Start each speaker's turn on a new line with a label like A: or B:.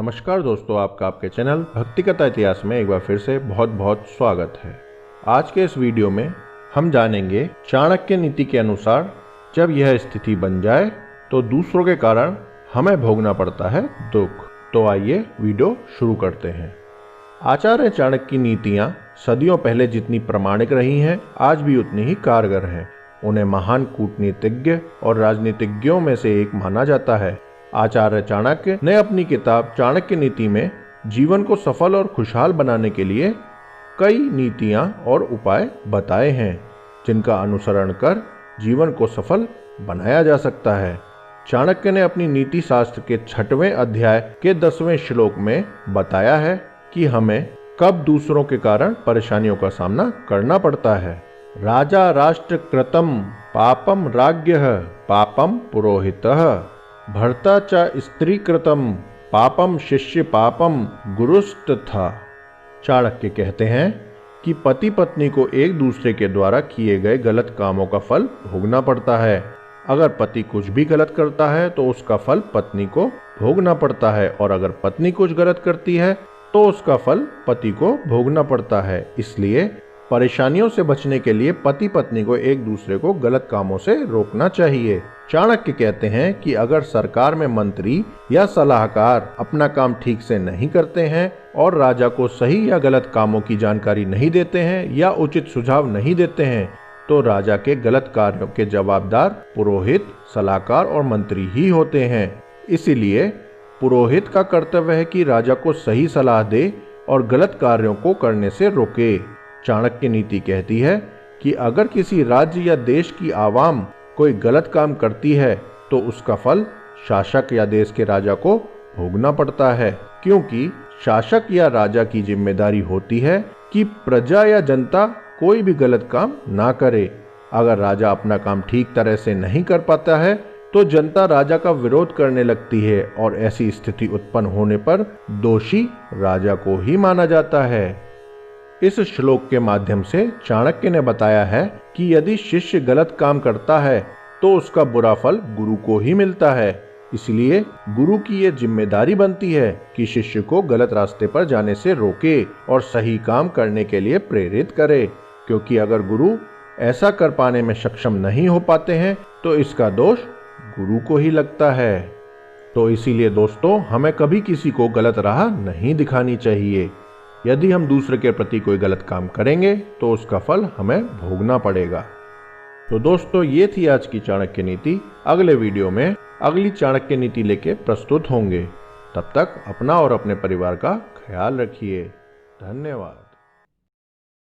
A: नमस्कार दोस्तों, आपका आपके चैनल भक्ति कथा इतिहास में एक बार फिर से बहुत बहुत स्वागत है। आज के इस वीडियो में हम जानेंगे चाणक्य नीति के अनुसार जब यह स्थिति बन जाए तो दूसरों के कारण हमें भोगना पड़ता है दुख। तो आइए वीडियो शुरू करते हैं। आचार्य चाणक्य की नीतियां सदियों पहले जितनी प्रामाणिक रही हैं, आज भी उतनी ही कारगर हैं। उन्हें महान कूटनीतिज्ञ और राजनीतिज्ञों में से एक माना जाता है। आचार्य चाणक्य ने अपनी किताब चाणक्य नीति में जीवन को सफल और खुशहाल बनाने के लिए कई नीतियां और उपाय बताए हैं, जिनका अनुसरण कर जीवन को सफल बनाया जा सकता है। चाणक्य ने अपनी नीति शास्त्र के 6वें अध्याय के 10वें श्लोक में बताया है कि हमें कब दूसरों के कारण परेशानियों का सामना करना पड़ता है। राजा राष्ट्र कृतम पापम राज्ञः पापम पुरोहितः भर्ता च स्त्री कृतम पापम शिष्य पापम गुरुस्तथा। चाणक्य कहते हैं कि पति पत्नी को एक दूसरे के द्वारा किए गए गलत कामों का फल भोगना पड़ता है। अगर पति कुछ भी गलत करता है तो उसका फल पत्नी को भोगना पड़ता है, और अगर पत्नी कुछ गलत करती है तो उसका फल पति को भोगना पड़ता है। इसलिए परेशानियों से बचने के लिए पति पत्नी को एक दूसरे को गलत कामों से रोकना चाहिए। चाणक्य कहते हैं कि अगर सरकार में मंत्री या सलाहकार अपना काम ठीक से नहीं करते हैं और राजा को सही या गलत कामों की जानकारी नहीं देते हैं या उचित सुझाव नहीं देते हैं, तो राजा के गलत कार्यों के जवाबदार पुरोहित, सलाहकार और मंत्री ही होते हैं। इसीलिए पुरोहित का कर्तव्य है कि राजा को सही सलाह दे और गलत कार्यों को करने से रोके। चाणक्य नीति कहती है कि अगर किसी राज्य या देश की आवाम कोई गलत काम करती है तो उसका फल शासक या देश के राजा को भोगना पड़ता है, क्योंकि शासक या राजा की जिम्मेदारी होती है कि प्रजा या जनता कोई भी गलत काम ना करे। अगर राजा अपना काम ठीक तरह से नहीं कर पाता है तो जनता राजा का विरोध करने लगती है, और ऐसी स्थिति उत्पन्न होने पर दोषी राजा को ही माना जाता है। इस श्लोक के माध्यम से चाणक्य ने बताया है कि यदि शिष्य गलत काम करता है तो उसका बुरा फल गुरु को ही मिलता है। इसलिए गुरु की यह जिम्मेदारी बनती है कि शिष्य को गलत रास्ते पर जाने से रोके और सही काम करने के लिए प्रेरित करे, क्योंकि अगर गुरु ऐसा कर पाने में सक्षम नहीं हो पाते हैं तो इसका दोष गुरु को ही लगता है। तो इसीलिए दोस्तों, हमें कभी किसी को गलत राह नहीं दिखानी चाहिए। यदि हम दूसरे के प्रति कोई गलत काम करेंगे तो उसका फल हमें भोगना पड़ेगा। तो दोस्तों, ये थी आज की चाणक्य नीति। अगले वीडियो में अगली चाणक्य नीति लेके प्रस्तुत होंगे। तब तक अपना और अपने परिवार का ख्याल रखिए। धन्यवाद।